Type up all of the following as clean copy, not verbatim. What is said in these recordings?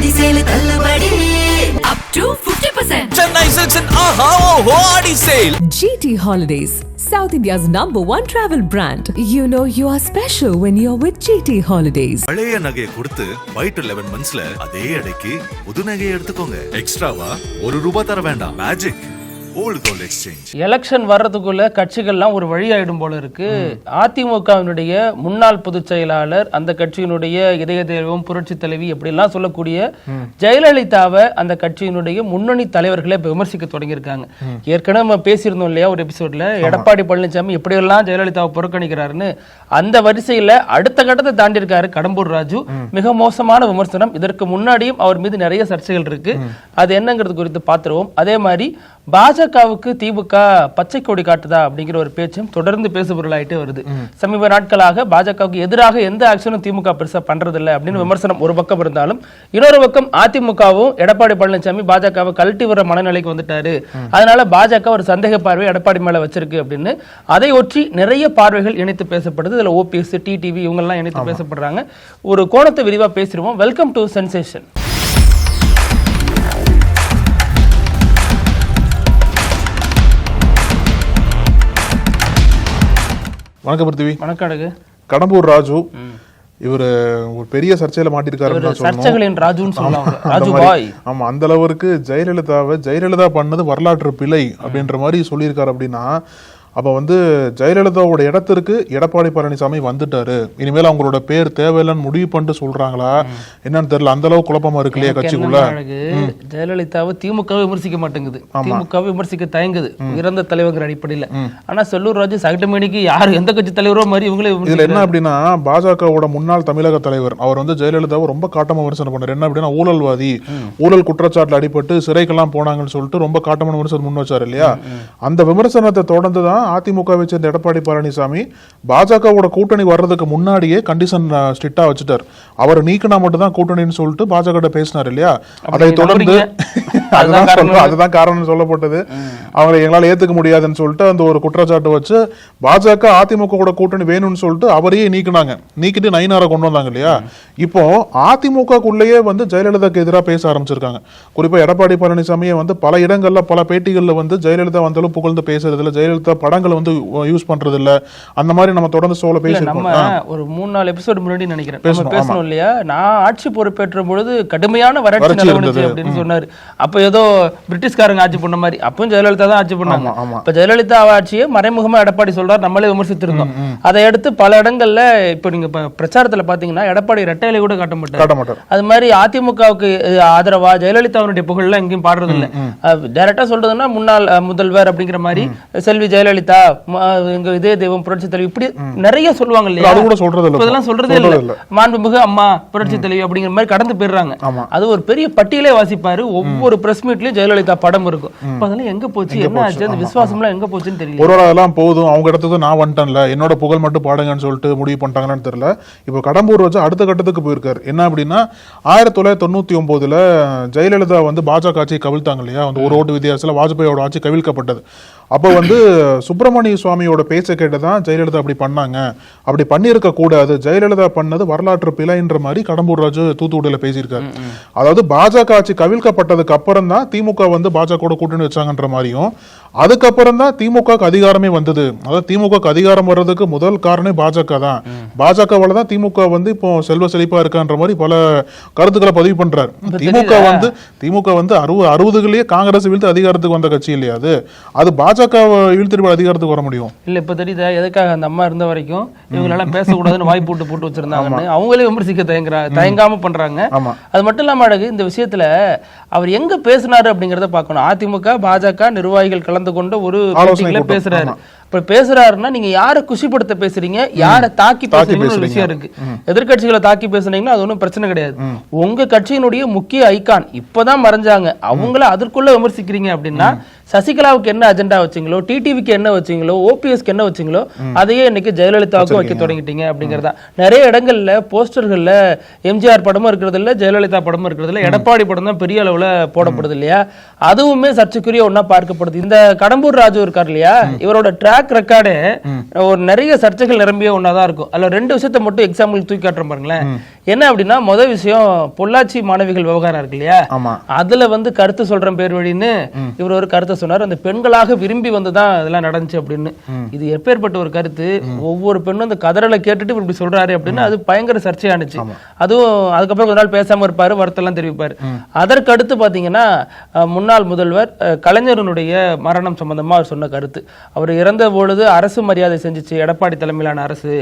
ஆடி sale தள்ளுபடி up to 50%. Chennai Silks and Aha Oho Adi Sale. GT Holidays, South India's #1 travel brand. You know you are special when you're with GT Holidays. பழைய நகையை கொடுத்து by to 11 monthsல அதே அடைக்கு புது நகையை எடுத்துக்கோங்க. எக்ஸ்ட்ராவா ₹1 தர வேண்டாம். Magic old gold exchange. Election வர்றதுக்குள்ள கட்சிகள்லாம் ஒரு வழியாயிடும் போல இருக்கு. அதிமுகவினுடைய முன்னாள் பொதுச் செயலாளர், அந்த கட்சியினுடைய இதய தெய்வம், புரட்சி தலைவி எப்படிலாம் சொல்லக்கூடிய ஜெயலலிதாவை அந்த கட்சியினுடைய முன்னணி தலைவர்களை விமர்சிக்க தொடங்கியிருக்காங்க. ஏற்கனவே நம்ம பேசியிருந்தோம் இல்லையா ஒரு எபிசோட்ல, எடப்பாடி பழனிசாமி எப்படியெல்லாம் ஜெயலலிதாவை புறக்கணிக்கிறாருன்னு. அந்த வரிசையில அடுத்த கட்டத்தை தாண்டி இருக்காரு கடம்பூர் ராஜு. மிக மோசமான விமர்சனம். இதற்கு முன்னாடியும் அவர் மீது நிறைய சர்ச்சைகள் இருக்கு. அது என்னங்கிறது குறித்து பார்த்துருவோம். அதே மாதிரி பாஜகவுக்கு திமுக பச்சை கொடி காட்டுதா அப்படிங்கிற ஒரு பேச்சும் தொடர்ந்து பேசுபொருளாயிட்டே வருது. சமீப நாட்களாக பாஜகவுக்கு எதிராக எந்த ஆக்ஷனும் திமுக பெருசா பண்றது இல்லை அப்படின்னு விமர்சனம் ஒரு பக்கம் இருந்தாலும், இன்னொரு பக்கம் அதிமுகவும் எடப்பாடி பழனிசாமி பாஜகவை கழட்டி வர மனநிலைக்கு வந்துட்டாரு, அதனால பாஜக ஒரு சந்தேக பார்வை எடப்பாடி மேல வச்சிருக்கு அப்படின்னு அதை ஒற்றி நிறைய பார்வைகள் இணைத்து பேசப்படுது. இதுல ஓபிஎஸ், டிடிவி இவங்க எல்லாம் இணைத்து பேசப்படுறாங்க. ஒரு கோணத்தை விரிவா பேசிடுவோம். Welcome to sensation. வணக்கம் பிருத்திவி. வணக்கம். கடம்பூர் ராஜு இவரு ஒரு பெரிய சர்ச்சையில மாட்டிருக்காரு. ஆமா, அந்த அளவுக்கு ஜெயலலிதா பண்ணது வரலாற்று பிழை அப்படின்ற மாதிரி சொல்லியிருக்காரு. அப்படின்னா அப்ப ஜெயலலிதாவோட இடத்திற்கு எடப்பாடி பழனிசாமி வந்துட்டாரு, இனிமேல் அவங்களோட பேர் தேவையில்லைன்னு முடிவு பண்ணிட்டு சொல்றாங்களா என்னன்னு தெரியல. அந்த அளவு குழப்பமா இருக்கு இல்லையா கட்சிக்குள்ள. ஜெயலலிதாவை திமுக விமர்சிக்க மாட்டேங்குது, திமுக விமர்சிக்க தயங்குது இறந்த தலைவர் அடிப்படையில. ஆனா செல்லூர் ராஜு சகட்டமேனிக்கு யாரு எந்த கட்சி தலைவரோ மாதிரி இவங்களே. இதுல என்ன அப்படின்னா, பாஜகவோட முன்னாள் தமிழக தலைவர் அவர் ஜெயலலிதாவை ரொம்ப காட்டமா விமர்சனம் பண்ணாரு. என்ன அப்படின்னா, ஊழல்வாதி, ஊழல் குற்றச்சாட்டுல அடிபட்டு சிறைக்கெல்லாம் போனாங்கன்னு சொல்லிட்டு ரொம்ப காட்டமான விமர்சனம் முன் வச்சாரு இல்லையா. அந்த விமர்சனத்தை தொடர்ந்துதான் அதிமுகவை சேர்ந்த எடப்பாடி பழனிசாமி பாஜகவோட கூட்டணி வர்றதுக்கு முன்னாடியே கண்டிஷன் ஸ்ட்ரிக்டா வச்சுட்டார். அவர் நீக்கினா மட்டும் தான் கூட்டணின்னு சொல்லிட்டு பாஜக பேசினார் இல்லையா. அதை தொடர்ந்து அதுதான் காரணம் சொல்லப்பட்டது. அவங்களை எங்களால் ஏத்துக்க முடியாதுன்னு சொல்லிட்டு அந்த ஒரு குற்றச்சாட்டு வச்சு பாஜக அதிமுக கூட கூட்டணி வேணும்னு சொல்லிட்டு அவரையே நீக்கினாங்க. நீக்கிட்டு நயினாரை கொண்டு வந்தாங்க இல்லையா. இப்போ அதிமுகக்குள்ளேயே ஜெயலலிதாக்கு எதிராக பேச ஆரம்பிச்சிருக்காங்க. குறிப்பா எடப்பாடி பழனிசாமியை பல இடங்கள்ல பல பேட்டிகள்ல ஜெயலலிதா வந்தாலும் புகழ்ந்து பேசுறது இல்ல, ஜெயலலிதா படங்களை யூஸ் பண்றது இல்ல, அந்த மாதிரி நம்ம தொடர்ந்து சோல பேசணும். நம்ம ஒரு 3-4 எபிசோட் முன்னாடி நினைக்கிறேன் பேசணும் இல்லையா. நான் ஆட்சி பொறுப்பேற்ற பொழுது கடுமையான வறட்சி நிலவுச்சு அப்படின்னு சொன்னாரு. அப்ப ஏதோ பிரிட்டிஷ்காரங்க ஆட்சி பண்ண மாதிரி அப்பவும் ஜெயலலிதா தான் ஆட்சி பண்ணாங்க. இப்ப ஜெயலலிதா ஆட்சியை மறைமுகமா எடப்பாடி சொல்றாரு, நம்மளே விமர்சித்திருந்தோம். அதை அடுத்து பல இடங்கள்ல இப்ப நீங்க பிரச்சாரத்துல பாத்தீங்கன்னா எடப்பாடி ரெட்டையில கூட காட்ட மாட்டார். அது மாதிரி அதிமுகவுக்கு ஆதரவா ஜெயலலிதாவுடைய புகழ்லாம் எங்கேயும் பாடுறது இல்ல. டைரக்டா சொல்றதுன்னா முன்னாள் முதல்வர் அப்படிங்கிற மாதிரி செல்வி ஜெயலலிதா, எங்க இதய தெய்வம், புரட்சி தலைவி, இப்படி நிறைய சொல்லுவாங்க இல்லையா. இதெல்லாம் சொல்றதே இல்ல. மாண்புமிகு அம்மா, புரட்சி தலைவி அப்படிங்கிற மாதிரி கடந்து போயிடுறாங்க. அது ஒரு பெரிய பட்டியலே வாசிப்பாரு. ஒவ்வொரு பிரஸ் மீட்லயும் ஜெயலலிதா படம் இருக்கும். அதெல்லாம் எங்க போச்சு, என்ன ஆச்சு, அந்த விசுவாசம் எல்லாம் எங்க போச்சுன்னு தெரியல. ஒரு அதெல்லாம் போதும், அவங்க இடத்துக்கு நான் வந்துட்டேன்ல, என்னோட புகழ் மட்டும் பாடுங்கன்னு சொல்லிட்டு முடிவு பண்ணிட்டாங்கன்னு தெரியல. இப்போ கடம்பூர் வச்சு அடுத்த கட்டத்துக்கு போயிருக்காரு. என்ன அப்படின்னா, 1999 ஜெயலலிதா பாஜக ஆட்சியை கவிழ்த்தாங்க இல்லையா. ஒரு ஓட்டு வித்தியாசத்துல வாஜ்பாயோட ஆட்சி கவிழ்க்கப்பட்டது. அப்போ சுப்பிரமணிய சுவாமியோட பேச்ச கேட்டுதான் ஜெயலலிதா அப்படி பண்ணாங்க, அப்படி பண்ணிருக்க கூடாது, ஜெயலலிதா பண்ணது வரலாற்று பிழைன்ற மாதிரி கடம்பூர் ராஜு தூத்துக்குடியில பேசியிருக்காரு. அதாவது பாஜக ஆட்சி கவிழ்க்கப்பட்டதுக்கு அப்புறம் தான் திமுக பாஜக கூட்டணி வச்சாங்கன்ற மாதிரியும், அதுக்கப்புறம் தான் திமுக அதிகாரமே வந்தது. அதாவது திமுக அதிகாரம் வர்றதுக்கு முதல் காரணம் பாஜக தான், பாஜகவால தான் திமுக இப்போ செல்வ செழிப்பா இருக்கான்ற மாதிரி பல கருத்துக்களை பதிவு பண்றாரு. திமுக 60களிலேயே காங்கிரஸ் வீழ்த்து அதிகாரத்துக்கு வந்த கட்சி இல்லையா. அது பாஜக வீழ்த்திருப்ப அதிகாரத்துக்கு வர முடியும் இல்ல. இப்ப தெரியுதா எதுக்காக அந்த அம்மா இருந்த வரைக்கும் இவங்களெல்லாம் பேசக்கூடாதுன்னு வாய் போட்டு வச்சிருந்தாங்கன்னு அவங்களே விமர்சிக்க தயங்காம பண்றாங்க. அது மட்டும் இல்லாம இந்த விஷயத்துல அவர் எங்க பேசினாரு அப்படிங்கறத பாக்கணும். அதிமுக பாஜக நிர்வாகிகள் கலந்து கொண்ட ஒரு பேசுறாரு. இப்ப பேசுறாருன்னா நீங்க யாரை குஷிப்படுத்த பேசுறீங்க, யாரை தாக்கி பேசுறீங்கன்னு ஒரு விஷயம் இருக்கு. எதிர்கட்சிகளை தாக்கி பேசுனீங்கன்னா அது ஒன்றும் பிரச்சனை கிடையாது. உங்க கட்சியினுடைய முக்கிய ஐகான் இப்பதான் மறைஞ்சாங்க, அவங்கள அதற்குள்ள விமர்சிக்கிறீங்க அப்படின்னா சசிகலாவுக்கு என்ன அஜெண்டா வச்சீங்களோ, டிடிவிக்கு என்ன வச்சீங்களோ, ஓபிஎஸ்க்கு என்ன வச்சீங்களோ அதையே இன்னைக்கு ஜெயலலிதாவுக்கும் வைக்க தொடங்கிட்டீங்க அப்படிங்கறதா. நிறைய இடங்கள்ல போஸ்டர்கள்ல எம்ஜிஆர் படமும் இருக்கிறது இல்ல, ஜெயலலிதா படமும் இருக்கிறது இல்ல, எடப்பாடி படம் தான் பெரிய அளவுல போடப்படுது இல்லையா. அதுவுமே சர்ச்சைக்குரிய ஒன்னா பார்க்கப்படுது. இந்த கடம்பூர் ராஜு இருக்கார் இல்லையா, இவரோட ட்ராக் ட்ராக் ரெக்கார்டே ஒரு நிறைய சர்ச்சைகள் நிரம்பிய ஒன்னாதான் இருக்கும். அதுல 2 விஷயத்த மட்டும் எக்ஸாம்பிள் தூக்கி காட்டுறேன் பாருங்களேன். என்ன அப்படின்னா, முதல் விஷயம் பொள்ளாச்சி மாணவிகள் விவகாரம் இருக்கு இல்லையா, அதுல வந்து கருத்து சொல்றேன் பேர் வழின்னு இவர் ஒரு கருத்தை சொன்னார். அந்த பெண்களாக விரும்பி வந்துதான் இதெல்லாம் நடந்துச்சு அப்படின்னு. இது எப்பேற்பட்ட ஒரு கருத்து, ஒவ்வொரு பெண்ணும் அந்த கதறலை கேட்டுட்டு இப்படி சொல்றாரு அப்படின்னு அது பயங்கர சர்ச்சையானுச்சு. அதுவும் அதுக்கப்புறம் ஒரு நாள் பேசாம இருப்பாரு, வருத்தெல்லாம் தெரிவிப்பாரு. அதற்கு அடுத்து பாத்தீங்கன்னா முன்னாள் முதல்வர் கலைஞருடைய மரணம் சம்பந்தமா அவர் சொன்ன கருத்து, அவர் இறந்த பொழுது அரசு மரியாதை செஞ்சுச்சு எடப்பாடி தலைமையிலான அரசு,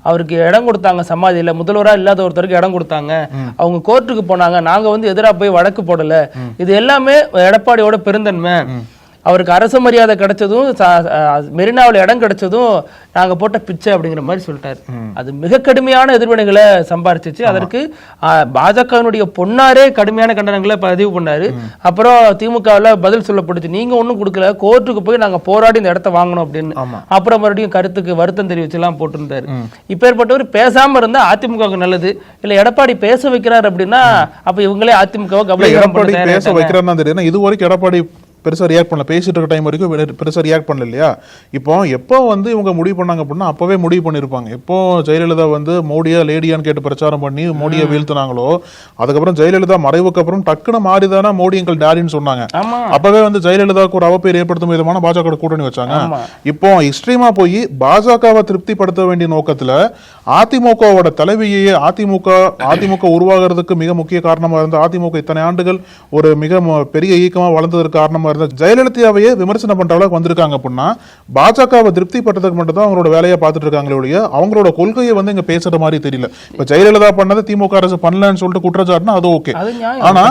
அவருக்கு இடம் கொடுத்தாங்க சமாதியில, முதல்வரா இல்லாத ஒருத்தருக்கு இடம் கொடுத்தாங்க, அவங்க கோர்ட்டுக்கு போனாங்க, நாங்க வந்து எதிரா போய் வழக்கு போடல, இது எல்லாமே எடப்பாடியோட பெருந்தன்மை. அவருக்கு அரசு மரியாதை கிடைச்சதும் மெரினாவில் இடம் கிடைச்சதும் நாங்க போட்ட பிச்சை அப்படிங்கிற மாதிரி சொல்லிட்டாரு. அது மிக கடுமையான எதிர்வினைகளை சம்பாரிச்சிச்சு. அதற்கு பாஜகவினுடைய பொன்னாரே கடுமையான கண்டனங்களை பதிவு பண்ணாரு. அப்புறம் திமுகவில் பதில் சொல்லப்படுச்சு, நீங்க ஒன்னும் கொடுக்கல, கோர்ட்டுக்கு போய் நாங்க போராடி இந்த இடத்த வாங்கணும் அப்படின்னு. அப்புறம் மறுபடியும் கருத்துக்கு வருத்தம் தெரிவிச்சு எல்லாம் போட்டிருந்தாரு. இப்பேற்பட்டவர் பேசாம இருந்தா அதிமுகவுக்கு நல்லது, இல்ல எடப்பாடி பேச வைக்கிறார் அப்படின்னா அப்ப இவங்களே அதிமுக பேச வைக்கிறார். இது வரைக்கும் எடப்பாடி பெருசாக ரியாக்ட் பண்ணல, பேசிட்டு இருக்க டைம் வரைக்கும் பெருசாக ரியாக்ட் பண்ணல இல்லையா. எப்போ வந்து இவங்க முடிவு பண்ணாங்க அப்படின்னா அப்பவே முடிவு பண்ணியிருப்பாங்க. எப்போ ஜெயலலிதா வந்து மோடியா லேடியான்னு கேட்டு பிரச்சாரம் பண்ணி மோடியை வீழ்த்தினாங்களோ, அதுக்கப்புறம் ஜெயலலிதா மறைவுக்கு அப்புறம் டக்குன்னு மாறிதானா மோடி எங்கள் டேடின்னு சொன்னாங்க. அப்பவே வந்து ஜெயலலிதாவுக்கு ஒரு அவப்பேர் ஏற்படுத்தும் விதமான பாஜக கூட்டணி வச்சாங்க. இப்போ எக்ஸ்ட்ரீமா போய் பாஜகவை திருப்திப்படுத்த வேண்டிய நோக்கத்துல அதிமுகவோட தலைவியே, அதிமுக உருவாகிறதுக்கு மிக முக்கிய காரணமா இருந்த, அதிமுக இத்தனை ஆண்டுகள் ஒரு மிக பெரிய இயக்கமா வளர்ந்ததற்கு காரணமா ஜெயலலிதாவையே விமர்சனம் பண்ற அளவுக்கு வந்திருக்காங்க அப்படின்னா பாஜகவை திருப்திப்பட்டதுக்கு மட்டும் தான் அவங்களோட வேலையை பார்த்துட்டு இருக்காங்களே ஒழிய அவங்களோட கொள்கையை வந்து இங்க பேசுற மாதிரி தெரியல. இப்ப ஜெயலலிதா பண்ணது திமுக அரசு பண்ணலன்னு சொல்லிட்டு குற்றச்சாட்டுனா அது ஓகே. ஆனா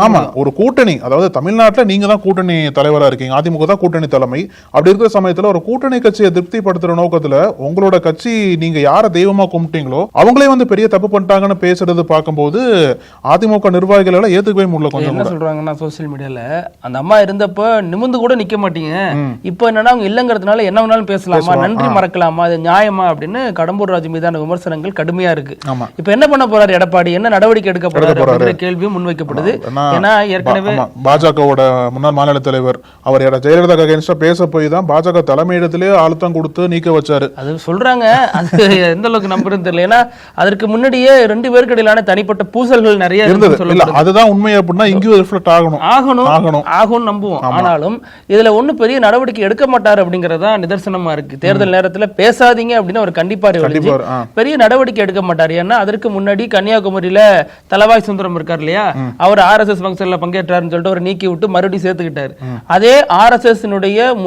ஆமா, ஒரு கூட்டணி, அதாவது தமிழ்நாட்டுல நீங்க தான் கூட்டணி தலைவரா இருக்கீங்க, அதிமுக தான் கூட்டணி தலைமை. அப்படி இருக்கிற சமயத்துல ஒரு கூட்டணி கட்சியை திருப்திப்படுத்துற நோக்கத்துல உங்களோட கட்சி நீங்க யார தெய்வமா கும்பிட்டீங்களோ அவங்களே வந்து பெரிய தப்பு பண்ணிட்டாங்கன்னு பேசுறது பார்க்கும்போது அதிமுக நிர்வாகிகள் எல்லாம் ஏத்துக்கவே முடியல. கொஞ்சம் என்ன சொல்றாங்கன்னா சோசியல் மீடியால அந்த அம்மா இருந்தப்ப நிமிந்து கூட நிக்க மாட்டீங்க, இப்ப என்னன்னா அவங்க இல்லங்கிறதுனால என்ன வேணாலும் பேசலாமா, நன்றி மறக்கலாமா, அது நியாயமா அப்படின்னு கடம்பூர் ராஜு மீதான விமர்சனங்கள் கடுமையா இருக்கு. இப்ப என்ன பண்ண போறாரு எடப்பாடி, என்ன நடவடிக்கை எடுக்க போறாரு கேள்வியும் முன்வைக்கப்படுது. ஏன்னா ஏற்கனவே பாஜகவோட முன்னாள் மாநில தலைவர் அவர் ஜெயலலிதா அகைன்ஸ்டா பேச போய் தான் பாஜக தலைமையிடத்திலே அழுத்தம் கொடுத்து நீக்க வச்சாரு. அது சொல்றாங்க, அது எந்த அளவுக்கு நம்புறது தெரியல. ஏன்னா அதற்கு முன்னாடியே 2 பேருக்கு இடையிலான தனிப்பட்ட பூசல்கள் நிறைய இருந்தது. அதுதான் உண்மை அப்படின்னா இங்கேயும் ரிஃப்ளெக்ட் ஆகணும் நம்புவோம். ஆனாலும் இதுல ஒண்ணு பெரிய நடவடிக்கை எடுக்க மாட்டாரு அப்படிங்கறதா நிதர்சனமா இருக்கு. தேர்தல் நேரத்துல பேசாதீங்க அப்படின்னு அவர் கண்டிப்பா பெரிய நடவடிக்கை எடுக்க மாட்டாரு. ஏன்னா அதற்கு முன்னாடி கன்னியாகுமரியில தலவாய் சுந்தரம் இருக்கார் இல்லையா, அவர் RSS ஃபங்க்ஷன்ல பங்கேற்றாருன்னு சொல்லிட்டு அவர் நீக்கி விட்டு மறுபடியும் சேர்த்துக்கிட்டாரு. அதே RSS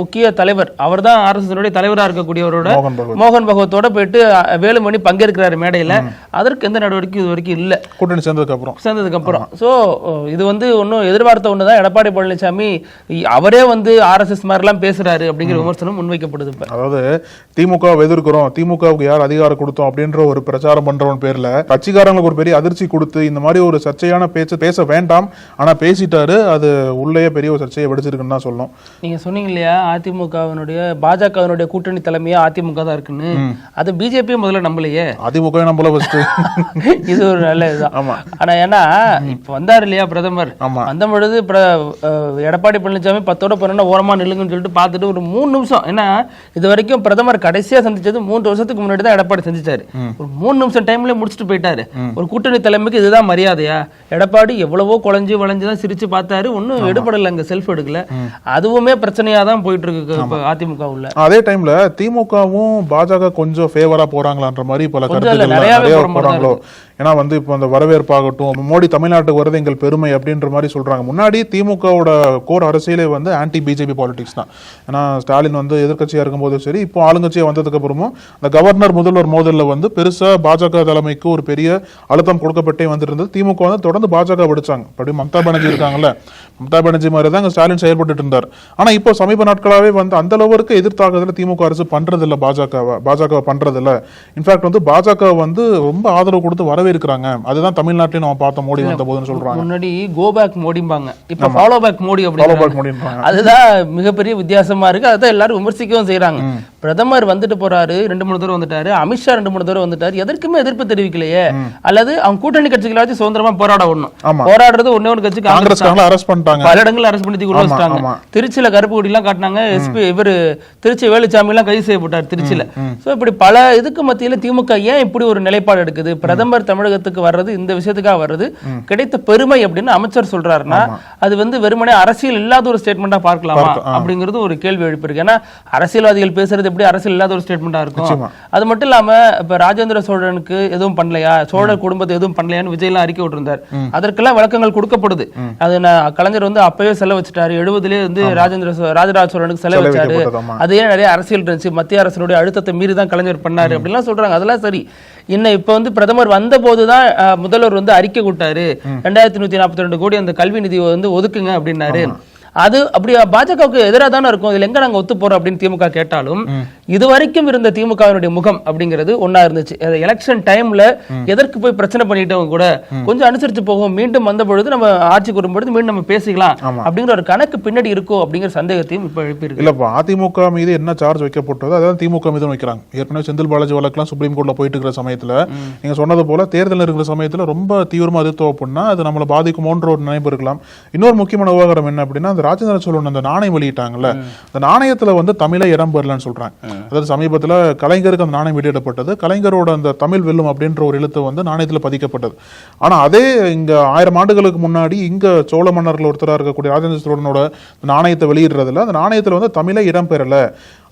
முக்கிய தலைவர், அவர் தான் RSS தலைவரா இருக்கக்கூடியவரோட மோகன் பகவத்தோட போயிட்டு வேலுமணி பங்கேற்கிறாரு மேடையில. அதற்கு எந்த நடவடிக்கையும் இது வரைக்கும் இல்ல, கூட்டணி சேர்ந்ததுக்கு அப்புறம். சோ இது வந்து ஒன்னும் எதிர்பார்த்த ஒண்ணுதான். எடப்பாடி பழனிசாமி அவரே வந்து RSS மாதிரி எல்லாம் பேசுறாரு அப்படிங்கிற விமர்சனம் முன்வைக்கப்படுது. அதாவது திமுக எதிர்க்கிறோம், திமுகவுக்கு யார் அதிகாரம் கொடுத்தோம் அப்படின்ற ஒரு பிரச்சாரம் பண்றவன் பேர்ல கட்சிக்காரங்களுக்கு ஒரு பெரிய அதிர்ச்சி கொடுத்து இந்த மாதிரி ஒரு சர்ச்சையான பேச்சு பேச வேண்டாம், ஆனா பேசிட்டாரு. அது உள்ளே பெரிய ஒரு சர்ச்சையை வெடிச்சிருக்குன்னு தான் சொல்லணும். நீங்க சொன்னீங்க இல்லையா அதிமுகவினுடைய பாஜகவினுடைய கூட்டணி தலைமையா அதிமுக தான் இருக்குன்னு. அது பிஜேபி முதல்ல நம்பலையே, அதிமுக நம்பல. இது ஒரு நல்ல இதுதான். ஆனா ஏன்னா இப்ப வந்தாரு இல்லையா பிரதமர், அந்த பொழுது எடப்பாடி பழனிசாமி 10ஓட 12 ஓரமா நில்லுங்கன்னு சொல்லிட்டு பார்த்துட்டு ஒரு 3 நிமிஷம், ஏன்னா இது வரைக்கும் பிரதமர் கடைசியா சந்திச்சது 3 வருஷத்துக்கு முன்னாடி தான் எடப்பாடி சந்திச்சாரு. ஒரு 3 நிமிஷம் டைம்ல முடிச்சுட்டு போயிட்டாரு. ஒரு கூட்டணி தலைமைக்கு இதுதான் மரியாதையா? எடப்பாடி எவ்வளவோ குழஞ்சு வளைஞ்சுதான் சிரிச்சு பார்த்தாரு, ஒன்னும் எடுபடல, அங்க செல்ஃப் எடுக்கல. அதுவுமே பிரச்சனையா தான் போயிட்டு இருக்கு அதிமுக உள்ள. அதே டைம்ல திமுகவும் பாஜக கொஞ்சம் ஃபேவரா போறாங்களான்ற மாதிரி பல கருத்துக்கள் நிறைய போறாங்களோ. ஏன்னா வந்து இப்போ அந்த வரவேற்பாகட்டும், மோடி தமிழ்நாட்டுக்கு வருது எங்கள் பெருமை அப்படின்ற மாதிரி சொல்றாங்க. முன்னாடி திமுகவோட கோர் அரசியலே வந்து ஆன்டி பிஜேபி பாலிடிக்ஸ் தான். ஏன்னா ஸ்டாலின் வந்து எதிர்கட்சியா இருக்கும்போதும் சரி, இப்போ ஆளுங்கட்சியா வந்ததுக்கு அப்புறமும் அந்த கவர்னர் முதல்வர் மோதல்ல வந்து பெருசா பாஜக தலைமைக்கு ஒரு பெரிய அழுத்தம் கொடுக்கப்பட்டே வந்துட்டு திமுக வந்து தொடர்ந்து பாஜக விடுச்சாங்க. அப்படி மம்தா பானர்ஜி இருக்காங்கல்ல, மம்தா பானர்ஜி மாதிரி தான் ஸ்டாலின் செயல்பட்டு இருந்தார். ஆனா இப்போ சமீப நாட்களாவே வந்து அந்த அளவுக்கு எதிர்த்தாக்குதல திமுக அரசு பண்றது இல்ல, பாஜக பண்றது இல்ல. இன்ஃபேக்ட் வந்து பாஜக வந்து ரொம்ப ஆதரவு கொடுத்து வரவே போயிருக்காங்க. அதுதான் தமிழ்நாட்டில் நம்ம பார்த்த மோடி வந்த போதுன்னு சொல்றாங்க. முன்னாடி கோ பேக் மோடிம்பாங்க, இப்ப ஃபாலோ பேக் மோடி மோடிம்பாங்க. அதுதான் மிகப்பெரிய வித்தியாசமா இருக்கு. அதான் எல்லாரும் விமர்சிக்கவும் செய்யறாங்க. பிரதமர் வந்துட்டு போறாரு, 2-3 தடவை வந்துட்டாரு, அமித்ஷா 2-3 தடவை வந்துட்டாரு, எதற்குமே எதிர்ப்பு தெரிவிக்கலையே. அல்லது அவங்க கூட்டணி கட்சிகளாச்சும் சுதந்திரமா போராட ஒண்ணும் போராடுறது ஒண்ணு கட்சி காங்கிரஸ் அரெஸ்ட் பண்ணிட்டாங்க, பல இடங்கள் அரெஸ்ட் பண்ணி உள்ள வச்சிட்டாங்க. திருச்சியில கருப்பு கொடி எல்லாம் காட்டினாங்க, எஸ்பி இவரு திருச்சி வேலுச்சாமி எல்லாம் கைது செய்யப்பட்டார் திருச்சியில. சோ இப்படி பல இதுக்கு மத்தியில திமுக ஏன் இப்படி ஒரு நிலைப்பாடு எடுக்குது? பிரதமர் தமிழகத்துக்கு வர்றது இந்த விஷயத்துக்காக வர்றது கிடைத்த பெருமை அப்படின்னு அமைச்சர் சொல்றாருன்னா அது வெறுமனே அரசியல் இல்லாத ஒரு ஸ்டேட்மெண்டா பார்க்கலாமா அப்படிங்கிறது ஒரு கேள்வி எழுப்பிருக்கு. ஏன்னா அரசியல்வாதிகள் பேசுறது எப்படி அரசியல் இல்லாத ஒரு ஸ்டேட்மெண்டா இருக்கும்? அது மட்டும் இல்லாம இப்ப ராஜேந்திர சோழனுக்கு எதுவும் பண்ணலையா, சோழ குடும்பத்தை எதுவும் பண்ணலையான்னு விஜய் எல்லாம் அறிக்கை விட்டுருந்தார். அதற்கெல்லாம் விளக்கங்கள் கொடுக்கப்படுது. அது கலைஞர் அப்பவே செலவு வச்சுட்டாரு, 70லே ராஜராஜ சோழனுக்கு செலவு வச்சாரு, அதே நிறைய அரசியல் இருந்துச்சு, மத்திய அரசுடைய அழுத்தத்தை மீறி தான் கலைஞர் பண்ணாரு அப்படிலாம் சொல்றாங்க. அதெல்லாம் சரி. இன்னும் இப்ப பிரதமர் வந்த போதுதான் முதல்வர் அறிக்கை விட்டாரு, 2142 கோடி அந்த கல்வி நிதி ஒதுக்குங்க அப்படின்னாரு. அது அப்படி பாஜகவுக்கு எதிராக தானே இருக்கும். இதுல எங்க நாங்க ஒத்து போறோம் அப்படின்னு திமுக கேட்டாலும் இதுவரைக்கும் இருந்த திமுகவினுடைய முகம் அப்படிங்கிறது ஒன்னா இருந்துச்சு. எலெக்ஷன் டைம்ல எதற்கு போய் பிரச்சனை பண்ணிட்டவங்க கூட கொஞ்சம் அனுசரிச்சு போகும், மீண்டும் வந்த பொழுது நம்ம ஆட்சிக்கு வரும்பொழுது மீண்டும் நம்ம பேசிக்கலாம் அப்படிங்கிற ஒரு கணக்கு பின்னாடி இருக்கும் அப்படிங்கிற சந்தேகத்தையும் இப்ப எழுப்பியிருக்கு. இல்லப்பா, அதிமுக மீது என்ன சார்ஜ் வைக்கப்பட்டதோ அதாவது திமுக மீது வைக்கிறாங்க. ஏற்கனவே செந்தில் பாலாஜி வழக்கெல்லாம் சுப்ரீம் கோர்ட்ல போயிட்டு இருக்கிற சமயத்துல நீங்க சொன்னது போல தேர்தல் இருக்கிற சமயத்துல ரொம்ப தீவிரமா எதிர்த்து அப்படின்னா அது நம்மளை பாதிக்குமோன்ற ஒரு நினைப்பு இருக்கலாம். இன்னொரு முக்கியமான விவகாரம் என்ன அப்படின்னா, ராஜேந்திர சோழன் அந்த நாணயம் வெளியிட்டாங்கல்ல, அந்த நாணயத்துல தமிழை இடம் பெறலன்னு சொல்றாங்க. அதாவது சமீபத்துல கலைஞருக்கு அந்த நாணயம் வெளியிடப்பட்டது, கலைஞரோட அந்த தமிழ் வெல்லும் அப்படின்ற ஒரு எழுத்து நாணயத்துல பதிக்கப்பட்டது. ஆனா அதே இங்க 1000 ஆண்டுகளுக்கு முன்னாடி இங்க சோழ மன்னர்கள் ஒருத்தரா இருக்கக்கூடிய ராஜேந்திர சோழனோட நாணயத்தை வெளியிடுறதுல அந்த நாணயத்துல தமிழை இடம் பெறல.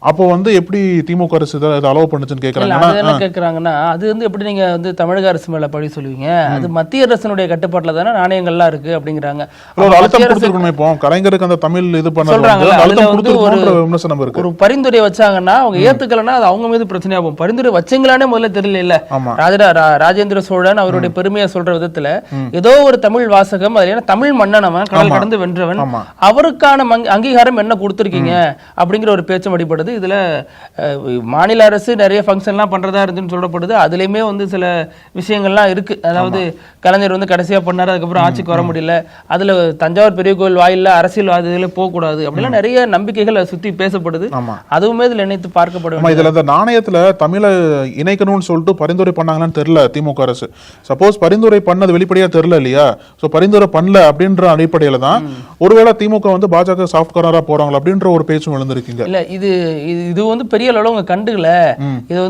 அப்போ எப்படி திமுக அரசு இதை அலோவ் பண்ணுச்சுன்னு கேக்குறாங்கன்னா அது எப்படி நீங்க தமிழக அரசு மேல பழி சொல்லுவீங்க? அது மத்திய அரசினுடைய கட்டுப்பாட்டுல தானே நாணயங்கள்லாம் இருக்கு அப்படிங்கிறாங்க. கலைஞருக்கு அந்த தமிழ் இது ஒரு பரிந்துரை வச்சாங்கன்னா அவங்க ஏத்துக்கலன்னா அது அவங்க மீது பிரச்சனையாகும். பரிந்துரை வச்சீங்களானே முதல்ல தெரியல. இல்ல ராஜேந்திர சோழன் அவருடைய பெருமையை சொல்ற விதத்துல ஏதோ ஒரு தமிழ் வாசகம், அது தமிழ் மன்னனவன், கடல் கடந்து வென்றவன், அவருக்கான அங்கீகாரம் என்ன கொடுத்திருக்கீங்க அப்படிங்கிற ஒரு பேச்சு அடிப்படுது. இதுல மாநில அரசு நிறைய ஃபங்க்ஷன்லாம் பண்றதா இருந்துன்னு சொல்லப்படுது. அதுலயுமே சில விஷயங்கள்லாம் இருக்கு. அதாவது கலைஞர் கடைசியா பண்ணாரு, அதுக்கப்புறம் ஆட்சிக்கு வர முடியல, அதுல தஞ்சாவூர் பெரிய கோயில் வாயில அரசியல்வாதிகள போக கூடாது அப்படிலாம் நிறைய நம்பிக்கைகள் சுத்தி பேசப்படுது. அதுவுமே இதுல இணைத்து பார்க்கப்படும். இதுல இந்த நாணயத்துல தமிழை இணைக்கணும்னு சொல்லிட்டு பரிந்துரை பண்ணாங்கன்னு தெரியல திமுக அரசு. சப்போஸ் பரிந்துரை பண்ணது வெளிப்படையா தெரியல இல்லையா, சோ பரிந்துரை பண்ணல அப்படின்ற அடிப்படையில தான் ஒருவேளை திமுக பாஜக சாஃப்ட் கார்னரா போறாங்களா அப்படின்ற ஒரு பேச்சும் எழுந்திருக்கீங்க. இல்ல இது பெரிய அளவுல உங்க கண்டுகல.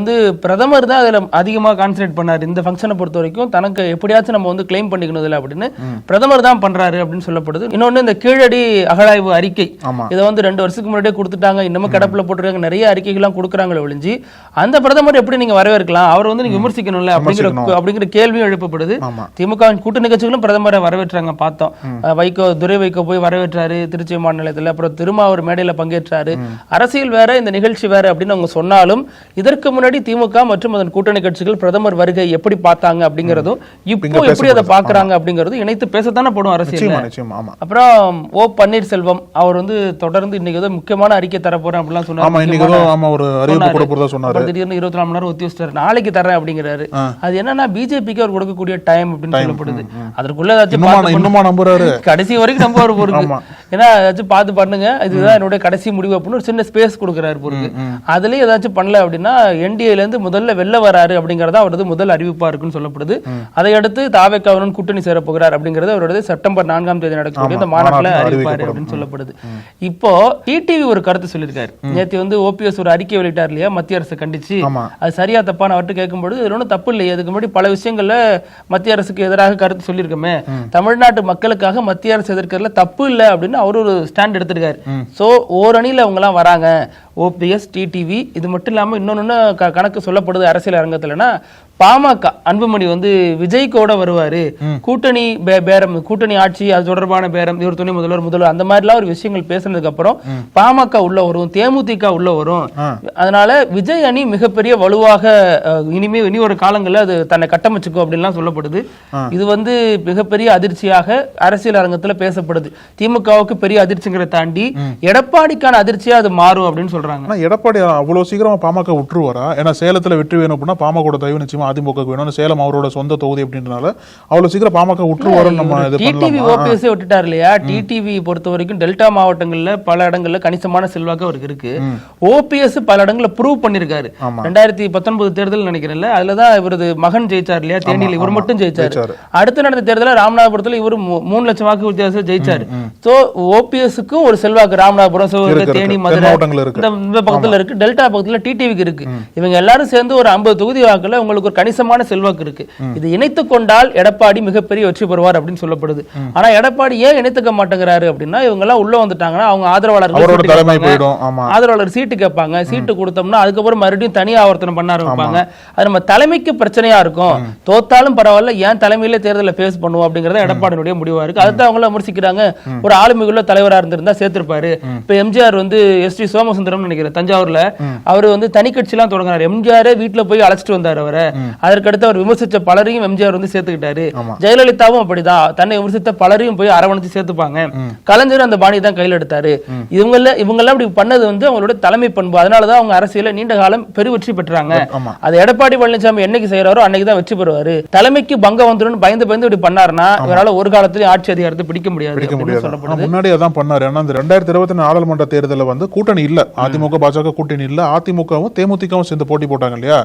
இது பிரதமர் தான் அதுல அதிகமா கான்சென்ட்ரேட் பண்ணாரு. இந்த ஃபங்க்ஷனை பொறுத்த வரைக்கும் தனக்கு எப்படியாச்சும் நம்ம கிளைம் பண்ணிக்கணும் இல்ல அப்படின்னு பிரதமர் தான் பண்றாரு அப்படின்னு சொல்லப்படுது. இன்னொன்னு இந்த கீழடி அகழாய்வு அறிக்கை இதை 2 வருஷத்துக்கு முன்னாடியே கொடுத்துட்டாங்க, இன்னமும் கடப்புல போட்டுருக்காங்க, நிறைய அறிக்கைகள்லாம் கொடுக்குறாங்களே ஒழிஞ்சு அந்த பிரதமர் எப்படி நீங்க வரவேற்கலாம், அவர் நீங்க விமர்சிக்கணும்ல அப்படிங்கிற கேள்வியும் எழுப்பப்படுது. திமுக கூட்டணி கட்சிகளும் பிரதமரை வரவேற்றாங்க பார்த்தோம். துரை வைகோ போய் வரவேற்றாரு திருச்சி மாநிலத்தில். அப்புறம் திரும்ப அவர் மேடையில பங்கேற்றாரு. அரசியல் வேற இந்த நிகழ்ச்சி வேற அப்படின்னு அவங்க சொன்னாலும் இதற்கு முன்னாடி திமுக மற்றும் அதன் கூட்டணி கட்சிகள் பிரதமர் வருகை எப்படி பார்த்தாங்க அப்படிங்கறதும் இப்போ எப்படி அதை பாக்குறாங்க அப்படிங்கறதும் இணைத்து பேசத்தானே போடும் அரசியல். அப்புறம் ஓ பன்னீர்செல்வம் அவர் தொடர்ந்து இன்னைக்கு ஏதோ முக்கியமான அறிக்கை தர போறேன் அப்படிலாம் சொன்னாரு. திடீர்னு 24 மணி நேரம் ஒத்தி வச்சிட்டாரு, நாளைக்கு தரேன் அப்படிங்கிறாரு. அது என்னன்னா பிஜேபிக்கு அவர் கொடுக்கக்கூடிய டைம் அப்படின்னு சொல்லப்படுது. அதற்குள்ள ஏதாச்சும் கடைசி வரைக்கும் நம்ப போறது, ஏன்னா ஏதாச்சும் பார்த்து பண்ணுங்க, இதுதான் என்னுடைய கடைசி முடிவு அப்படின்னு ஒரு சின்ன ஸ்பேஸ் கொடுக்குறாரு பொறுக்கு. அதுலயே ஏதாச்சும் பண்ணல அப்படின்னா என்டிஏல இருந்து முதல்ல வெளில வராரு அப்படிங்கறத அவரது முதல் அறிவிப்பா இருக்குன்னு சொல்லப்படுது. அதையடுத்து தாவேக்காவுடன் கூட்டணி சேர போகிறார் அப்படிங்கறது அவரது செப்டம்பர் 4ஆம் தேதி நடக்கக்கூடிய இந்த மாநாட்டில் அறிவிப்பாரு அப்படின்னு சொல்லப்படுது. இப்போ டிடிவி ஒரு கருத்து சொல்லியிருக்காரு. நேற்று ஓபிஎஸ் ஒரு அறிக்கை வெளியிட்டார் இல்லையா, மத்திய அரசு கண்டிச்சு. அது சரியா தப்பான அவர்கிட்ட கேட்கும்போது இது ஒன்றும் தப்பு இல்லையே, அதுக்கு முன்னாடி பல விஷயங்கள்ல மத்திய அரசுக்கு எதிராக கருத்து சொல்லியிருக்கோமே, தமிழ்நாட்டு மக்களுக்காக மத்திய அரசு எதிர்க்கிறதுல தப்பு இல்லை அப்படின்னு அவர் ஒரு ஸ்டாண்ட் எடுத்திருக்காரு. சோ ஓரணியில அவங்க எல்லாம் வராங்க, ஓபிஎஸ் டிடிவி. இது மட்டும் இல்லாம இன்னொன்னு கணக்கு சொல்லப்படுது அரசியல் அரங்கத்துலனா, பாமக அன்புமணி விஜய் கூட வருவாரு, கூட்டணி பேரம், கூட்டணி ஆட்சி அது தொடர்பான பேரம், இவர் துணை முதல்வர் அந்த மாதிரிலாம் ஒரு விஷயங்கள் பேசுனதுக்கு அப்புறம் பாமக உள்ள வரும், தேமுதிக உள்ள வரும். அதனால விஜய் அணி மிகப்பெரிய வலுவாக இனி ஒரு காலங்கள்ல அது தன்னை கட்டமைச்சுக்கும் அப்படின்லாம் சொல்லப்படுது. இது மிகப்பெரிய அதிர்ச்சியாக அரசியல் அரங்கத்துல பேசப்படுது. திமுகவுக்கு பெரிய அதிர்ச்சிங்கிறத தாண்டி எடப்பாடிக்கான அதிர்ச்சியா அது மாறும் அப்படின்னு சொல்றாங்க. எடப்பாடி அவ்வளவு சீக்கிரமா பாமக விட்டுருவாரா? ஏன்னா சேலத்துல வெற்றி வேணும் அப்படின்னா பாமக தயவு நிச்சயமா அதிமுக வேணும், சேலம் அவரோட சொந்த தொகுதி அப்படின்றனால அவ்வளவு சீக்கிரம் பாமக உற்றுவாரும் நம்ம இது டிடிவி பண்ணலாம். ஓபிஎஸ் விட்டுட்டார் இல்லையா? டிடிவி பொறுத்த வரைக்கும் டெல்டா மாவட்டங்கள்ல பல இடங்கள்ல கணிசமான செல்வாக்கு அவருக்கு இருக்கு. ஓபிஎஸ் பல இடங்கள்ல ப்ரூவ் பண்ணிருக்காரு. 2019 தேர்தல் நினைக்கிறேன்ல, அதுலதான் இவரது மகன் ஜெயிச்சார் இல்லையா தேனியில், இவர் மட்டும் ஜெயிச்சாரு. அடுத்து நடந்த தேர்தலில் ராமநாதபுரத்துல இவர் 3 லட்சம் வாக்கு வித்தியாசம் ஜெயிச்சாரு. சோ ஓபிஎஸ்க்கும் ஒரு செல்வாக்கு ராமநாதபுரம், தேனி, மதுரை இந்த பக்கத்துல இருக்கு. டெல்டா பக்கத்துல டிடிவிக்கு இருக்கு. இவங்க எல்லாரும் சேர்ந்து ஒரு 50 தொகுதி வாக்குல உங்களுக்கு ஒரு கணிசமான செல்வாக்கு இருக்கு. இது இணைத்து கொண்டால் எடப்பாடி மிகப்பெரிய வெற்றி பெறுவார் அப்படின்னு சொல்லப்படுது. ஆனா எடப்பாடி ஏன் இணைத்துக்க மாட்டேங்கிறாரு அப்படின்னா, இவங்க எல்லாம் உள்ள வந்துட்டாங்கன்னா அவங்க ஆதரவாளர் சீட்டு கேட்பாங்க. சீட்டு கொடுத்தோம்னா அதுக்கப்புறம் மறுபடியும் தனி ஆவர்த்தனம் பண்ண ஆரம்பிப்பாங்க. அது நம்ம தலைமைக்கு பிரச்சனையா இருக்கும். தோத்தாலும் பரவாயில்ல, ஏன் தலைமையில தேர்தலை பேஸ் பண்ணுவோம் அப்படிங்கறத எடப்பாடியுடைய முடிவா இருக்கு. அதுதான் அவங்க விமர்சிக்கிறாங்க. ஒரு ஆளுமைக்குள்ள தலைவரா இருந்திருந்தா சேர்த்திருப்பாரு. இப்ப எம்ஜிஆர் எஸ்.டி. சோமசுந்தரம் நினைக்கிறேன் தஞ்சாவூர்ல, அவர் தனி கட்சி எல்லாம் தொடங்கினார். எம்ஜிஆர் வீட்டுல போய் அழைச்சிட்டு வந்தார் அவரை. அதற்கடுத்து அவர் விமர்சிச்ச பலரையும் எம்ஜிஆர் சேர்த்துக்கிட்டாரு. ஜெயலலிதாவும் அப்படிதான், தன்னை விமர்சித்த பலரையும் போய் அரவணைச்சு சேர்த்துப்பாங்க. கலைஞர் அந்த பாணி தான் கையில் எடுத்தாரு. இவங்க எல்லாம் இப்படி பண்ணது அவங்களோட தலைமை பண்பு. அதனாலதான் அவங்க அரசியல நீண்ட காலம் பெருவெற்றி பெற்றாங்க. அது எடப்பாடி பழனிசாமி என்னைக்கு செய்யறாரோ அன்னைக்கு தான் வெற்றி பெறுவாரு. தலைமைக்கு பங்கம் வந்துடும் பயந்து இப்படி பண்ணாருன்னா இவரால ஒரு காலத்திலேயே ஆட்சி அதிகாரத்தை பிடிக்க முடியாது. முன்னாடி அதான் பண்ணாரு. ஏன்னா இந்த 2024 நாடாளுமன்ற தேர்தலில் கூட்டணி இல்ல, அதிமுக பாஜக கூட்டணி இல்ல, அதிமுகவும் தேமுதிகவும் சேர்ந்து போட்டி போட்டாங்க இல்லையா?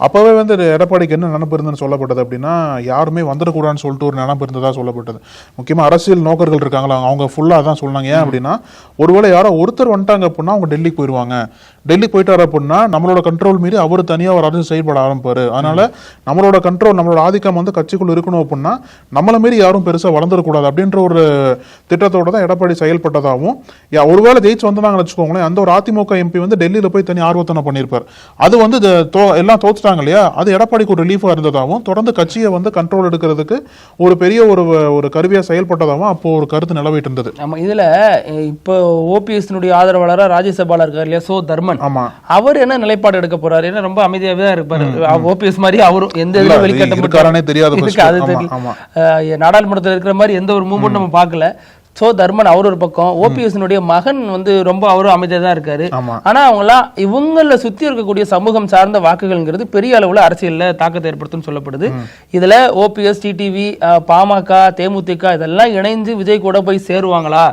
அப்பவே எடப்பாடிக்கு என்ன நினைப்பு இருந்துன்னு சொல்லப்பட்டது அப்படின்னா, யாருமே வந்துடக்கூடாதுன்னு சொல்லிட்டு ஒரு நினைப்பு இருந்ததா சொல்லப்பட்டது. முக்கியமா அரசியல் நோக்கர்கள் இருக்காங்களா, அவங்க ஃபுல்லா தான் சொன்னாங்க. ஏன் அப்படின்னா, ஒருவேளை யாரோ ஒருத்தர் வந்துட்டாங்க அப்படின்னா அவங்க டெல்லிக்கு போயிடுவாங்க. டெல்லி போயிட்டாரு அப்படின்னா நம்மளோட கண்ட்ரோல் மீறி அவர் தனியா ஒரு அரசு செயல்பட ஆரம்பிப்பாரு. அதனால நம்மளோட கண்ட்ரோல், நம்மளோட ஆதிக்கம் கட்சிக்குள்ள இருக்கணும் அப்படின்னா நம்மள மீறி யாரும் பெருசா வளர்ந்துடக்கூடாது அப்படின்ற ஒரு திட்டத்தோட தான் எடப்பாடி செயல்பட்டதாகவும், ஒருவேளை ஜெயிச்சு வந்தாங்கன்னு வச்சுக்கோங்களேன், அந்த ஒரு அதிமுக எம்பி டெல்லியில போய் தனி ஆர்வத்தனை பண்ணியிருப்பார். அது எல்லாம் தோத்துட்டாங்க இல்லையா, அது எடப்பாடிக்கு ஒரு ரிலீஃபா இருந்ததாகவும், தொடர்ந்து கட்சியை கண்ட்ரோல் எடுக்கிறதுக்கு ஒரு பெரிய ஒரு கருவியா செயல்பட்டதாகவும் அப்போ ஒரு கருத்து நிலவிட்டு இருந்தது. ஆமா, இதுல இப்போ ஓபிஎஸ் ஆதரவாளரா ராஜ்யசபால இருக்காரு இல்லையா, சோ தர்மன், அவர் என்ன நிலைப்பாடு எடுக்க போறாரு? ஏன்னா ரொம்ப அமைதியாவே இருப்பாரு. ஓபிஎஸ் மாதிரி அவரும் எந்த இதுல வெளிக்கட்ட தெரியாது. நாடாளுமன்றத்தில் இருக்கிற மாதிரி எந்த ஒரு மூவ்மெண்ட் நம்ம பார்க்கல. சோ தர்மன் அவர் ஒரு பக்கம், ஓபிஎஸ் மகன் ரொம்ப அவரும் அமைதியா தான் இருக்காரு. ஆனா அவங்களாம் இவங்கள சுத்தி இருக்கக்கூடிய சமூகம் சார்ந்த வாக்குகள்ங்கிறது பெரிய அளவுல அரசியல்ல தாக்கத்தை ஏற்படுத்தும் சொல்லப்படுது. இதுல ஓபிஎஸ், டிடிவி, பாமக, தேமுதிக இதெல்லாம் இணைந்து விஜய் கூட போய் சேருவாங்களா?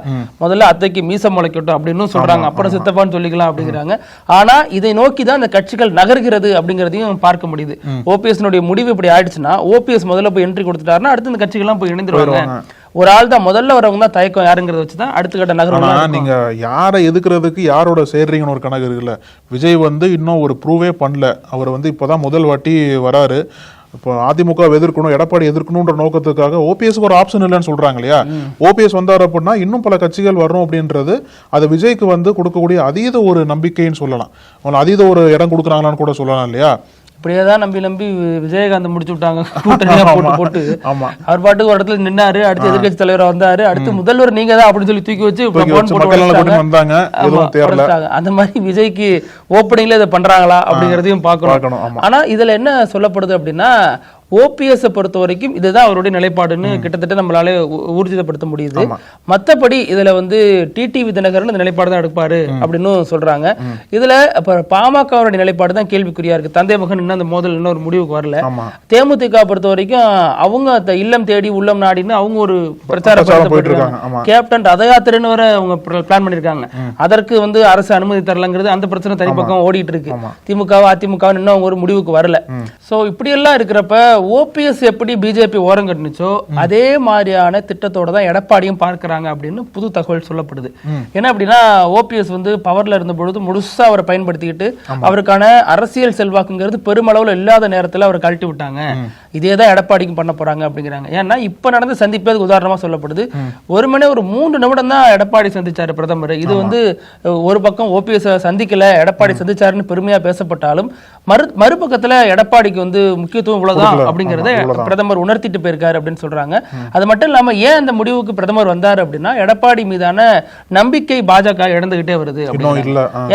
முதல்ல அத்தைக்கு மீசம் முளைக்கட்டும் அப்படின்னு சொல்றாங்க, அப்புறம் சித்தப்பான்னு சொல்லிக்கலாம் அப்படிங்கிறாங்க. ஆனா இதை நோக்கி தான் இந்த கட்சிகள் நகர்கிறது அப்படிங்கறதையும் பார்க்க முடியுது. ஓபிஎஸ் முடிவு இப்படி ஆயிடுச்சுன்னா, ஓபிஎஸ் முதல்ல போய் என்ட்ரி கொடுத்துட்டாருன்னா அடுத்து இந்த கட்சிகள்லாம் போய் இணைந்துருவாங்க. ஒரு ஆள் தான் முதல்ல வரவங்க தான் தயக்கம் யாருங்கிறத வச்சுதான் அடுத்த கட்ட நகரம். நீங்க யாரை எதுக்குறதுக்கு யாரோட சேர்றீங்கன்னு ஒரு கணக்கு இருக்குல்ல. விஜய் இன்னும் ஒரு ப்ரூவே பண்ணல. அவர் இப்பதான் முதல் வாட்டி வராரு. இப்போ அதிமுக எதிர்க்கணும், எடப்பாடி எதிர்க்கணும்ன்ற நோக்கத்துக்காக ஓபிஎஸ்க்கு ஒரு ஆப்ஷன் இல்லைன்னு சொல்றாங்க இல்லையா? ஓபிஎஸ் வந்தார் அப்படின்னா இன்னும் பல கட்சிகள் வரும் அப்படின்றது அது விஜய்க்கு கொடுக்கக்கூடிய அதீத ஒரு நம்பிக்கைன்னு சொல்லலாம். அதீத ஒரு இடம் கொடுக்குறாங்களான்னு கூட சொல்லலாம் இல்லையா? இப்படியேதான் நம்பி விஜயகாந்த் முடிச்சு விட்டாங்க கூட்டணியா போட்டு. அவர் பாட்டுக்கு ஒரு இடத்துல நின்னாரு, அடுத்து எதிர்கட்சி தலைவர் வந்தாரு, அடுத்து முதல்வர் நீங்க தான் அப்படின்னு சொல்லி தூக்கி வச்சு அந்த மாதிரி விஜய்க்கு ஓப்பனிங்ல இதை பண்றாங்களா அப்படிங்கறதையும் பார்க்கணும். ஆனா இதுல என்ன சொல்லப்படுது அப்படின்னா, ஓபிஎஸ் பொறுத்த வரைக்கும் இதுதான் அவருடைய நிலைப்பாடுன்னு கிட்டத்தட்ட நம்மளால ஊர்ஜிதப்படுத்த முடியுது. மத்தபடி இதுல டிடிவி தினகரன் இந்த நிலைப்பாடு தான் எடுப்பாரு அப்படின்னு சொல்றாங்க. இதுல பாமகவுடைய நிலைப்பாடு தான் கேள்விக்குறியா இருக்கு. தந்தை மகன் இன்னும் அந்த மோதல் இன்னும் ஒரு முடிவுக்கு வரல. தேமுதிக பொறுத்த வரைக்கும் அவங்க இல்லம் தேடி உள்ளம் நாடின்னு அவங்க ஒரு பிரச்சாரம் கேப்டன் ரத யாத்திரைன்னு வர அவங்க பிளான் பண்ணிருக்காங்க. அதற்கு அரசு அனுமதி தரலங்கிறது அந்த பிரச்சனை தனி பக்கம் ஓடிட்டு இருக்கு. திமுக அதிமுக இன்னும் அவங்க ஒரு முடிவுக்கு வரல. சோ இப்படி எல்லாம் இருக்கிறப்ப ஓபிஎஸ் எப்படி பிஜேபி ஓரம் கட்டுனுச்சோ அதே மாதிரியான திட்டத்தோட தான் எடப்பாடியும் பார்க்கிறாங்க அப்படின்னு புது தகவல் சொல்லப்படுது. ஏன்னா அப்படின்னா ஓபிஎஸ் பவர்ல இருந்த பொழுது முழுசா அவரை பயன்படுத்திக்கிட்டு அவருக்கான அரசியல் செல்வாக்குங்கிறது பெருமளவுல இல்லாத நேரத்துல அவரை கழட்டி விட்டாங்க. இதேதான் எடப்பாடிக்கும் பண்ண போறாங்க அப்படிங்கிறாங்க. ஏன்னா இப்ப நடந்த சந்திப்பது உதாரணமா சொல்லப்படுது. ஒரு 3 நிமிடம் தான் எடப்பாடி சந்திச்சாரு பிரதமர். இது ஒரு பக்கம் ஓபிஎஸ் சந்திக்கல, எடப்பாடி சந்திச்சாருன்னு பெருமையா பேசப்பட்டாலும் மறுபக்கத்துல எடப்பாடிக்கு முக்கியத்துவம் இவ்வளவுதான் அப்படிங்கறத பிரதமர் உணர்த்திட்டு போயிருக்காரு அப்படின்னு சொல்றாங்க. அது மட்டும் இல்லாம ஏன் அந்த முடிவுக்கு பிரதமர் வந்தாரு அப்படின்னா, எடப்பாடி மீதான நம்பிக்கை பாஜக இழந்துகிட்டே வருது.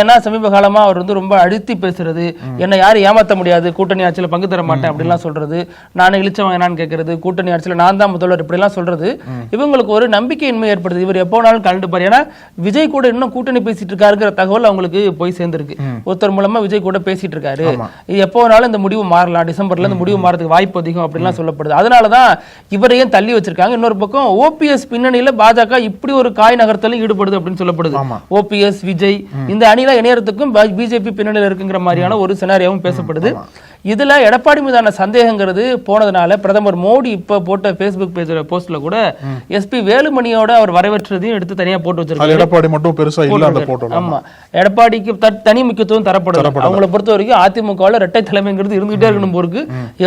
ஏன்னா சமீப காலமா அவர் ரொம்ப அழுத்தி பேசுறது, என்ன யாரும் ஏமாத்த முடியாது, கூட்டணி ஆட்சியில பங்கு தர மாட்டேன் அப்படின்லாம் சொல்றது, நான் இழிச்சவன் வேணான்னு கேட்கறது, கூட்டணி ஆட்சியில் நான் தான் முதல்வர் இப்படி எல்லாம் சொல்றது இவங்களுக்கு ஒரு நம்பிக்கையின்மை ஏற்படுது. இவர் எப்போ வேணாலும் கலந்துப்பாரு. ஏன்னா விஜய் கூட இன்னும் கூட்டணி பேசிட்டு இருக்காருங்கிற தகவல் அவங்களுக்கு போய் சேர்ந்திருக்கு. ஒருத்தர் மூலமா விஜய் கூட பேசிட்டு இருக்காரு, இது எப்போ வேணாலும் இந்த முடிவு மாறலாம், டிசம்பர்ல இந்த முடிவு மாறதுக்கு வாய்ப்பு அதிகம் அப்படின்லாம் சொல்லப்படுது. அதனாலதான் இவரையும் தள்ளி வச்சிருக்காங்க. இன்னொரு பக்கம் ஓபிஎஸ் பின்னணியில பாஜக இப்படி ஒரு காய் நகர்த்தலும் ஈடுபடுது அப்படின்னு சொல்லப்படுது. ஓபிஎஸ் விஜய் இந்த அணில இணையறதுக்கும் பிஜேபி பின்னணியில இருக்குங்கிற மாதிரியான ஒரு சினாரியாவும் பேசப்படுது. இதுல எடப்பாடி மீதான சந்தேகங்கிறது போனதுனால பிரதமர் மோடி இப்ப போட்ட Facebook பேஜ்ல போஸ்ட்ல கூட எஸ்பி வேலுமணியோட அவர் வரவேற்றதையும் எடுத்து தனியா போட்டு வச்சிருக்காரு. எடப்பாடி மட்டும் பெருசா இல்ல அந்த போட்டோ. ஆமா, எடப்பாடிக்கு தனி முக்கியத்துவம் தரப்படும். அவங்களை பொறுத்த வரைக்கும் அதிமுகவில் இரட்டை தலைமைங்கிறது இருந்துகிட்டே இருக்கணும் போருக்கு.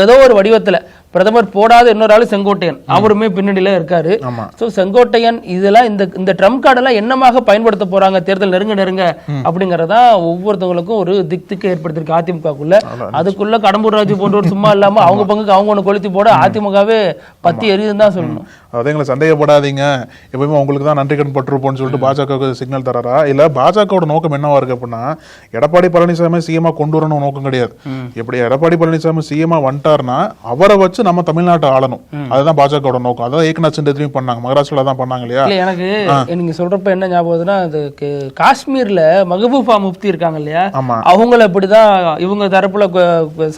ஏதோ ஒரு வடிவத்துல பிரதமர் போடாத இன்னொரு ஆளு செங்கோட்டையன், அவருமே பின்னணியில இருக்காரு. சோ செங்கோட்டையன் இதெல்லாம் இந்த ட்ரம்ப் கார்டெல்லாம் என்னமாக பயன்படுத்த போறாங்க தேர்தல் நெருங்க அப்படிங்கறதா ஒவ்வொருத்தவங்களுக்கும் ஒரு திக்கு ஏற்படுத்திருக்கு அதிமுகக்குள்ள. அதுக்குள்ள கடம்பூர் ராஜு போன்றவர் சும்மா இல்லாம அவங்க பங்குக்கு அவங்க ஒண்ணு கொளுத்தி போட அதிமுகவே பத்தி எரியுதுன்னு தான் சொல்லணும். அதேங்களை சந்தேகப்படாதீங்க, எப்பயுமே உங்களுக்கு தான் நன்றி கடன் பட்டிருப்போம்னு சொல்லிட்டு பாஜக சிக்னல் தராரா? இல்ல பாஜகவோட நோக்கம் என்னவா இருக்கு அப்படின்னா, எடப்பாடி பழனிசாமி சிஎம்மா கொண்டு வரணும் நோக்கம் கிடையாது. எப்படி எடப்பாடி பழனிசாமி சிஎம்மா வந்துட்டாருன்னா அவரை வச்சு நம்ம தமிழ்நாட்டை ஆளணும், அதுதான் பாஜகவோட நோக்கம். அதான் ஏக்நாத் சிண்டேயும் பண்ணாங்க, மகாராஷ்டிரால தான் பண்ணாங்க இல்லையா? எனக்கு நீங்க சொல்றப்ப என்ன ஞாபகம்னா, அது காஷ்மீர்ல மஹபூபா முஃப்தி இருக்காங்க இல்லையா, அவங்கள இப்படிதான் இவங்க தரப்புல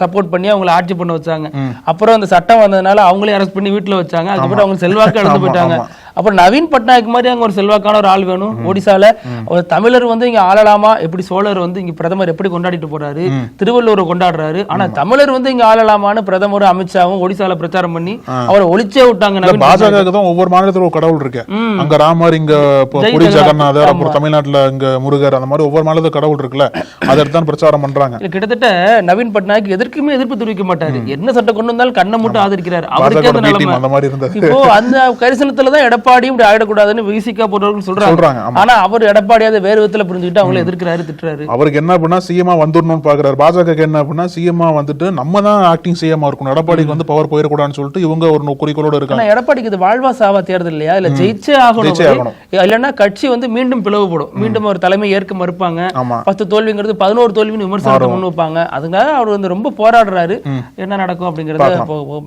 சப்போர்ட் பண்ணி அவங்களை ஆட்சி பண்ண வச்சாங்க. அப்புறம் அந்த சட்டம் வந்ததுனால அவங்களே அரெஸ்ட் பண்ணி வீட்டுல வச்சாங்க. அதுக்கப்புறம் அவங்க செல்வாக்கு இழந்து போயிட்டாங்க. அப்புறம் நவீன் பட்நாயக் மாதிரி அங்க ஒரு செல்வாக்கான ஒரு ஆள் வேணும் ஒடிசால. ஒரு தமிழர் வந்து இங்க ஆளலாமா? எப்படி சோழர் வந்து இங்க பிரதமர் எப்படி கொண்டாடிட்டு போறாரு, திருவள்ளுவர் கொண்டாடுறாரு, ஆனா தமிழர் வந்து இங்க ஆளலாமான்னு பிரதமர் அமித்ஷாவும் ஒடிசால பிரச்சாரம் பண்ணி அவரை ஒழிச்சே விட்டாங்க. பாஜக தான் ஒவ்வொரு மாநிலத்துல ஒரு கடவுள் இருக்கு. அங்க ராமர், இங்க புரி ஜெகநாதர், அப்புறம் தமிழ்நாட்டுல இங்க முருகர், அந்த மாதிரி ஒவ்வொரு மாநிலத்துல கடவுள் இருக்குல்ல, அதை தான் பிரச்சாரம் பண்றாங்க. கிட்டத்தட்ட நவீன் பட்நாயக் எதற்குமே எதிர்ப்பு தெரிவிக்க மாட்டாரு, என்ன சட்டம் கொண்டு வந்தாலும் கண்ணை மட்டும் ஆதரிக்கிறாரு. அவருக்கு அந்த மாதிரி இருந்தது. இப்போ அந்த கரிசனத்துலதான் எடப்பாடியும் ஆயிடக்கூடாதுன்னு விசிகா போன்றவர்கள் சொல்றாங்க. ஆனா அவர் எடப்பாடியாவது வேறு விதத்துல புரிஞ்சுக்கிட்டு அவங்களை எதிர்க்கிறாரு, திட்டுறாரு. அவருக்கு என்ன அப்படின்னா சிஎம்மா வந்துடணும்னு பாக்குறாரு. பாஜக என்ன அப்படின்னா சிஎம்மா வந்துட்டு நம்ம தான் ஆக்டிங் சிஎம்மா இருக்கணும், எடப்பாடிக்கு வந்து பவர் போயிடக்கூடாதுன்னு சொல்லிட்டு இவங்க ஒரு குறிக்கோளோட இருக்காங்க. எடப்பாடிக்கு இது வாழ்வா சாவா தேர்தல் இல்லையா, இல்ல ஜெயிச்சே ஆகணும், இல்லன்னா கட்சி வந்து மீண்டும் பிளவுபடும், மீண்டும் ஒரு தலைமை ஏற்க மறுப்பாங்க. 10 தோல்விங்கிறது 11 தோல்வின்னு விமர்சனத்தை முன் வைப்பாங்க. அதுக்காக அவர் வந்து ரொம்ப போராடுறாரு. என்ன நடக்கும் அப்படிங்கறத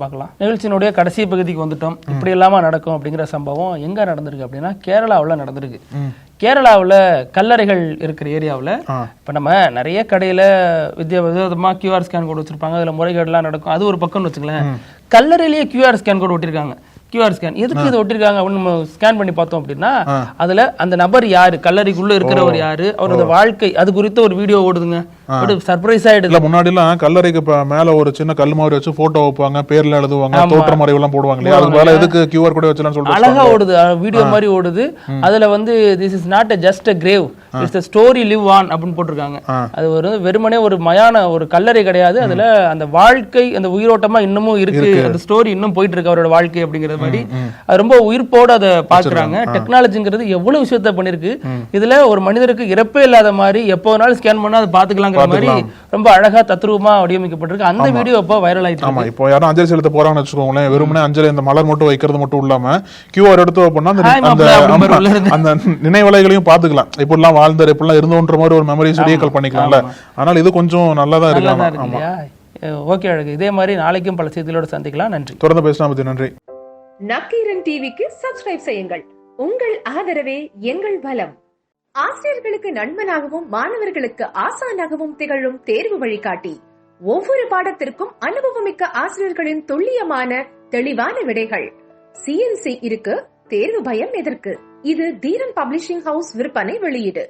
பார்க்கலாம். நிகழ்ச்சியினுடைய கடைசி பகுதிக்கு வந்துட்டோம். இப்படி எல்லாமா நடக்கும் அப்படிங்கிற சம்பவம் எங்க நடந்திருக்கு அப்படின்னா கேரளாவில் நடந்திருக்கு. கேரளாவில் கல்லறைகள் இருக்கிற ஏரியாவில் இப்போ நம்ம நிறைய கடையில் விதவிதமா கியூஆர் ஸ்கேன் கோடு வச்சிருப்பாங்க, அதில் முறைகேடுலாம் நடக்கும். அது ஒரு பக்கம்னு வச்சுங்களேன். கல்லறையிலேயே கியூஆர் ஸ்கேன் கோடு ஒட்டிருக்காங்க. கியூஆர் ஸ்கேன் எதுக்கு இது ஒட்டிருக்காங்க அப்படின்னு நம்ம ஸ்கேன் பண்ணி பார்த்தோம் அப்படின்னா, அதுல அந்த நபர் யாரு, கல்லறைக்குள்ள இருக்கிறவர் யாரு, அவரோட வாழ்க்கை, அது குறித்த ஒரு வீடியோ ஓடுதுங்க. சர்ப்ரைஸ் ஆயிடுது. முன்னாடி எல்லாம் கல்லறைக்கு மேல ஒரு சின்ன கல் மாதிரி வச்சு போட்டோ வைப்பாங்க, பேர்ல எழுதுவாங்க, தோற்ற மறைவு எல்லாம் போடுவாங்க இல்லையா, அதுக்கு மேல எதுக்கு கியூஆர் கோட் வச்சலாம் சொல்லிட்டு அழகா ஓடுது, வீடியோ மாதிரி ஓடுது. அதுல வந்து this is not just a grave, it's a story live on அப்படின்னு போட்டிருக்காங்க. அது ஒரு வெறுமனே ஒரு மயான ஒரு கல்லறை கிடையாது, அதுல அந்த வாழ்க்கை அந்த உயிரோட்டமா இன்னமும் இருக்கு, அந்த ஸ்டோரி இன்னும் போயிட்டு இருக்கு அவரோட வாழ்க்கை அப்படிங்கிற மாதிரி. அது ரொம்ப உயிர்ப்போட அதை பாக்குறாங்க. டெக்னாலஜிங்கிறது எவ்வளவு விஷயத்த பண்ணிருக்கு. இதுல ஒரு மனிதருக்கு இறப்பே இல்லாத மாதிரி எப்போ வேணாலும் ஸ்கேன் பண்ணா அதை பாத்துக்கலாங்கிற மாதிரி ரொம்ப அழகா தத்ரூபமா வடிவமைக்கப்பட்டிருக்கு. அந்த வீடியோ இப்போ வைரல் ஆயிட்டு இருக்கு. இப்போ யாரும் அஞ்சலி செலுத்த போறாங்கன்னு வச்சுக்கோங்களேன், வெறுமனே அஞ்சலி இந்த மலர் மட்டும் வைக்கிறது மட்டும் இல்லாம கியூஆர் எடுத்து வைப்போம்னா அந்த நினைவலைகளையும் பாத்துக்கலாம். இப்படிலாம் வாழ்ந்தார், இப்படிலாம் இருந்தோன்ற மாதிரி ஒரு மெமரிஸ் ரீகால் பண்ணிக்கலாம்ல. ஆனால் இது கொஞ்சம் நல்லதா இருக்கு. ஓகே அழகு. இதே மாதிரி நாளைக்கும் பல செய்திகளோட சந்திக்கலாம். நன்றி. தொடர்ந்து பேசலாம். நன்றி. நக்கீரன் டிவிக்கு சப்ஸ்கிரைப் செய்யுங்கள். உங்கள் ஆதரவே எங்கள் பலம். ஆசிரியர்களுக்கு நண்பனாகவும் மாணவர்களுக்கு ஆசானாகவும் திகழும் தேர்வு வழிகாட்டி. ஒவ்வொரு பாடத்திற்கும் அனுபவமிக்க ஆசிரியர்களின் துல்லியமான தெளிவான விடைகள். CNC இருக்கு, தேர்வு பயம் எதற்கு? இது தீரன் பப்ளிஷிங் ஹவுஸ் விற்பனை வெளியீடு.